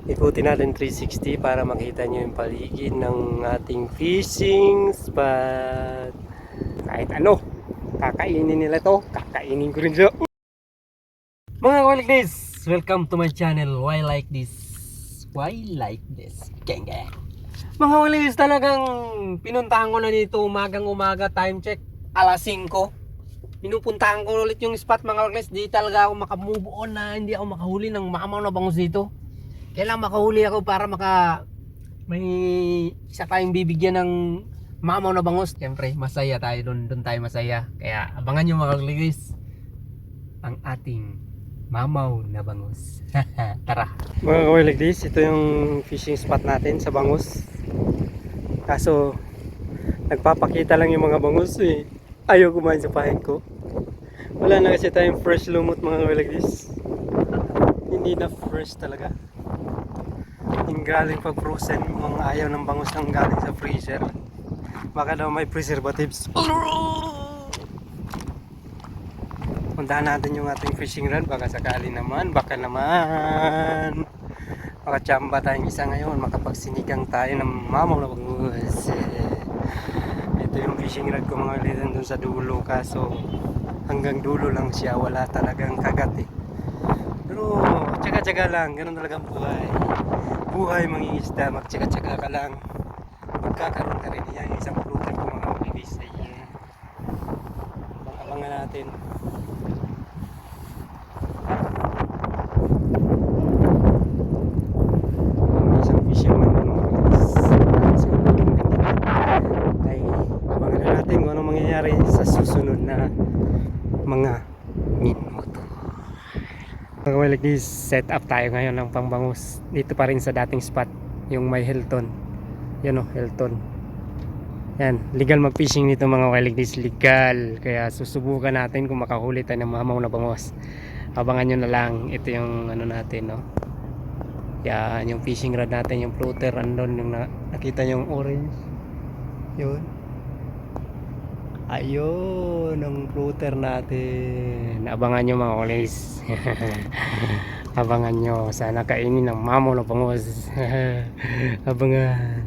Ikutin natin 360 para makita nyo yung paligid ng ating fishing spot. Kahit ano, kakainin nila to, kakainin ko rin siya. Mga Wildlife, welcome to my channel. Why like this? Why like this? Gang gang. Mga Wildlife, talagang pinuntahan ko na dito umagang umaga, time check alas 5. Pinupuntahan ko ulit yung spot mga Wildlife. Di talaga ako makamove on na hindi ako makahuli ng mamaw na bangus dito. Kailangan makahuli ako para may isa tayong bibigyan ng mamaw na bangus. Siyempre masaya tayo doon tayo masaya. Kaya abangan nyo mga Wildlife ang ating mamaw na bangus. Tara mga Wildlife, ito yung fishing spot natin sa bangus. Kaso nagpapakita lang yung mga bangus eh. Ayaw kumain sa pahin ko. Wala na kasi tayong fresh lumot mga Wildlife. Hindi na fresh talaga. Yung galing pag frozen, mga ayaw ng bangus ng galing sa freezer. Baka daw may preservatives. Puntahan natin yung ating fishing rod. Baka sakali naman, baka naman makachamba tayong isa ngayon, makapagsinigang tayo ng mamaw na bangus. Ito yung fishing rod ko mga litan dun sa dulo, kaso hanggang dulo lang siya, wala talagang kagat eh. Pero tsaga-tsaga lang, ganun talagang buhay. Buhay mangingisda, magtsaga-tsaga ka lang, magkakaroon ka rin. Yan isang flutter ko mga Wildlife. Abangan natin. Isang fisherman ng mga ay abangan natin kung anong mangyayari sa susunod na mga minuto. Mga Wildlife, set up tayo ngayon ng pangbangus dito pa rin sa dating spot, yung may Hilton. Yan o, Hilton. Yan, legal mag-fishing nito mga Wildlife, legal. Kaya susubukan natin kung makahuli tayo ng mamaw na bangus. Abangan nyo na lang. Ito yung ano natin, no. Yan, yung fishing rod natin, yung floater, andon yung nakita nyo yung orange. Yun. Ayun, ang floater natin. Abangan nyo mga Wildlife. Abangan nyo, sana kainin ng mamaw na bangus. Abangan.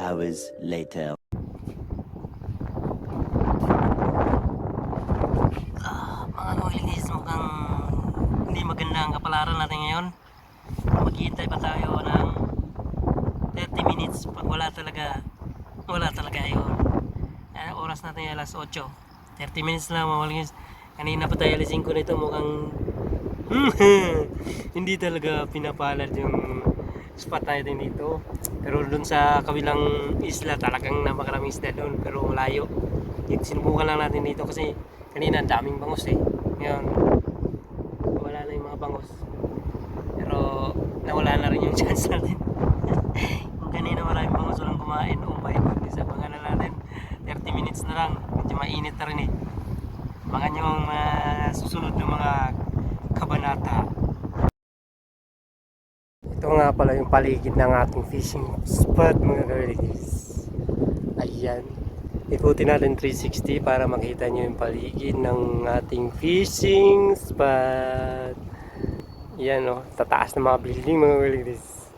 Hours later. Mga Wildlife, mukhang hindi maganda ang kapalaran natin ngayon. Maghihintay pa tayo ng 30 minutes pag wala talaga yun. Oras natin ay alas 8. 30 minutes lang mga Wildlife. Kanina pa tayo alas 5 nito, mukhang hindi talaga pinapalad yung spot natin dito. Pero dun sa kabilang isla talagang napakaraming isla doon, pero malayo. Sinubukan lang natin dito kasi kanina ang daming bangus eh. Ngayon wala na yung mga bangus, pero nawala na rin yung chance natin. Kung kanina maraming bangus walang kumain, oh my goodness, abangan na natin. 30 minutes na lang, medyo mainit na rin eh. Abangan nyo ang susunod ng mga kabanata. Ito nga pala yung paligid ng ating fishing spot mga Wildlife. Ayan, ikutin natin 360 para makita nyo yung paligid ng ating fishing spot. Ayan o, tataas ng mga building mga Wildlife.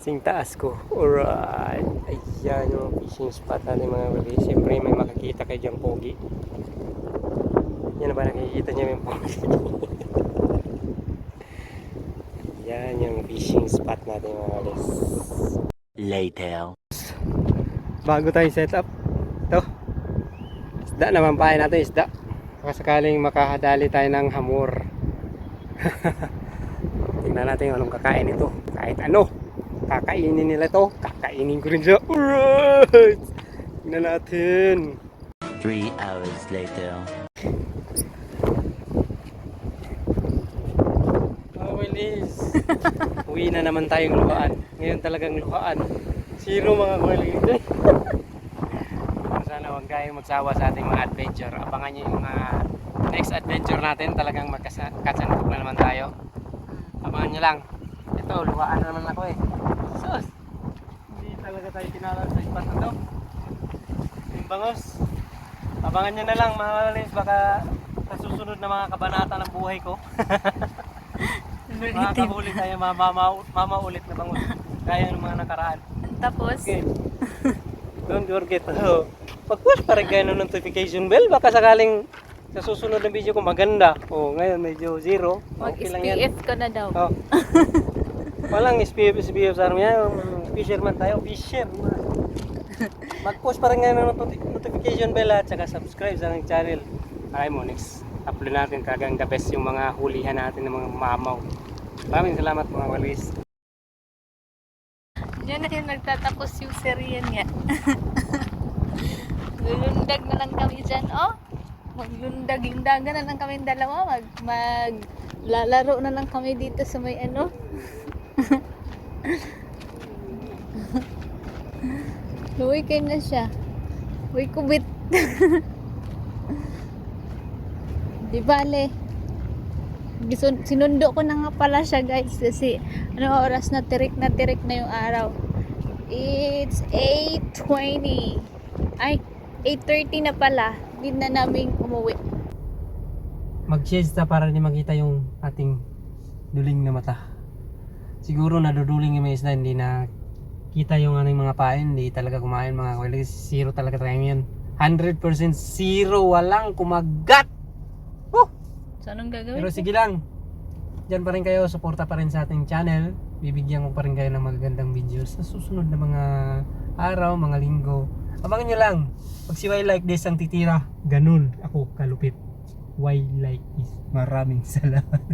Sing taas ko. Alright, ayan yung fishing spot natin mga Wildlife. Siyempre may makakita kayo dyang pogi. Yan na ba, nakikita nyo yung pogi? Yan yung fishing spot natin mga Wildlife. Later. Bago tayo set up, ito isda naman, pahay natin isda. Sakaling makahadali tayo ng hamor. Tingnan natin anong kakain ito. Kahit ano, kakainin nila to, kakainin ko rin siya. Alright, tingnan natin. 3 hours later. Uwi na naman tayong luhaan. Ngayon talagang luhaan. Zero mga Wildlife. Sana huwag kayong magsawa sa ating mga adventure. Abangan nyo yung mga next adventure natin talagang magkatsantok na naman tayo. Abangan nyo lang. Ito, luhaan na naman ako eh. Sus! Hindi talaga tayo tinalan sa spot na to. Yung bangos. Abangan nyo na lang mga kawalis, baka sa susunod na mga kabanata ng buhay ko. Makakahuli tayo mamaulit na bangos. Gaya ng mga nakaraan. Tapos, Okay. Don't forget to pag-push pa rin kayo ng notification bell. Baka sakaling sa susunod na video ko maganda. Oh, ngayon medyo zero. Okay lang yan. mag-SPF ka na daw. Oh. Walang SPF sa amin yan. Fisherman tayo. Fisherman. Mag-push pa rin ngayon ng notification bell at saka subscribe sa aking channel. Ay mo, next upload natin talagang the best yung mga hulihan natin ng mga mamaw. Maraming salamat mga walis. Diyan na yung nagtatapos yung serye niya. Lulundag na lang kami dyan, oh. Maglundag-lundagan na lang kami dalawa. Maglalaro na lang kami dito sa may ano. Luwi kayo na siya. Uy, kubit. Di bale. Sinundo ko na nga pala siya guys kasi ano oras na tirik na yung araw. It's 8:20. Ay, 8:30 na pala. Hindi na namin umuwi. Mag-shades na para hindi makita yung ating duling na mata. Siguro naduduling yung mga isda, hindi na kita yung aming mga pain, hindi talaga kumain mga walis. Zero talaga tayo yan. 100% zero, walang kumagat. So anong gagawin? Pero sige lang. Diyan pa rin kayo, suporta pa rin sa ating channel. Bibigyan ko pa rin kayo ng magagandang videos sa susunod na mga araw, mga linggo. Abangan nyo lang. Pag si Why Like This ang titira, ganun ako kalupit. Why Like This. Maraming salamat.